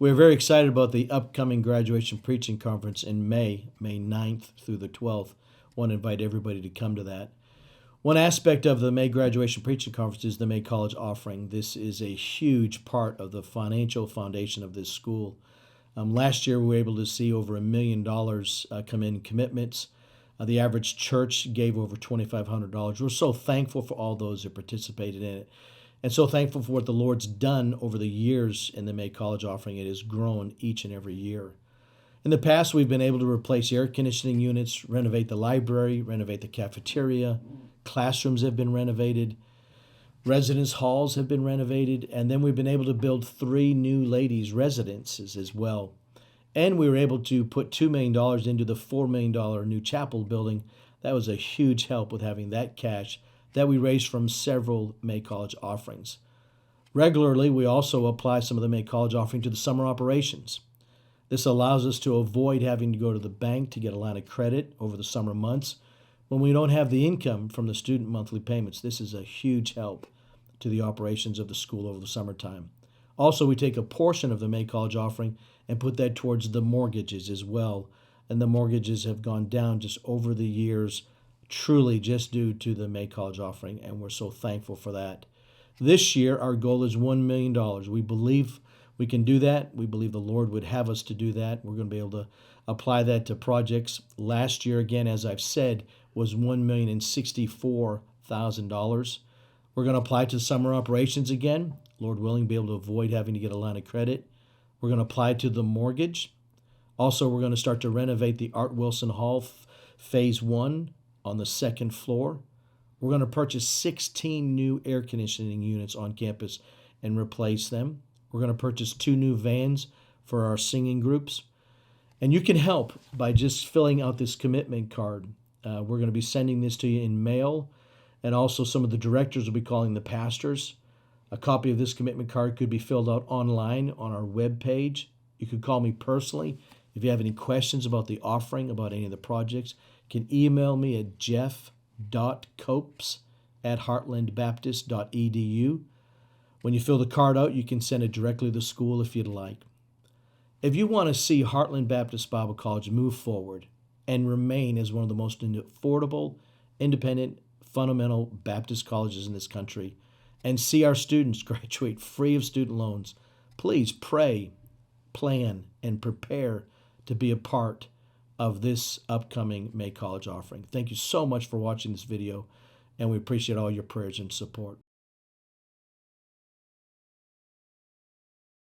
We're very excited about the upcoming graduation preaching conference in May 9th through the 12th. Want to invite everybody to come to that. One aspect of the May graduation preaching conference is the May College offering. This is a huge part of the financial foundation of this school. Last year, we were able to see over $1 million come in commitments. The average church gave over $2,500. We're so thankful for all those that participated in it, and so thankful for what the Lord's done over the years in the May College offering. It has grown each and every year. In the past, we've been able to replace air conditioning units, renovate the library, renovate the cafeteria. Classrooms have been renovated. Residence halls have been renovated. And then we've been able to build 3 new ladies' residences as well. And we were able to put $2 million into the $4 million new chapel building. That was a huge help with having that cash that we raised from several May College offerings. Regularly, we also apply some of the May College offering to the summer operations. This allows us to avoid having to go to the bank to get a line of credit over the summer months when we don't have the income from the student monthly payments. This is a huge help to the operations of the school over the summertime. Also, we take a portion of the May College offering and put that towards the mortgages as well. And the mortgages have gone down just over the years, truly just due to the May College offering, and we're so thankful for that. This year, our goal is $1 million. We believe we can do that. We believe the Lord would have us to do that. We're going to be able to apply that to projects. Last year, again, as I've said, was $1,064,000. We're going to apply to summer operations again. Lord willing, be able to avoid having to get a line of credit. We're going to apply to the mortgage. Also, we're going to start to renovate the Art Wilson Hall Phase 1 on the 2nd floor. We're going to purchase 16 new air conditioning units on campus and replace them. We're going to purchase 2 new vans for our singing groups. And you can help by just filling out this commitment card. We're going to be sending this to you in mail, and also some of the directors will be calling the pastors. A copy of this commitment card could be filled out online on our webpage. You could call me personally if you have any questions about the offering, about any of the projects. You can email me at jeff.copes@heartlandbaptist.edu. When you fill the card out, you can send it directly to the school if you'd like. If you want to see Heartland Baptist Bible College move forward and remain as one of the most affordable, independent, fundamental Baptist colleges in this country, and see our students graduate free of student loans, please pray, plan, and prepare to be a part of this upcoming May College offering. Thank you so much for watching this video, and we appreciate all your prayers and support.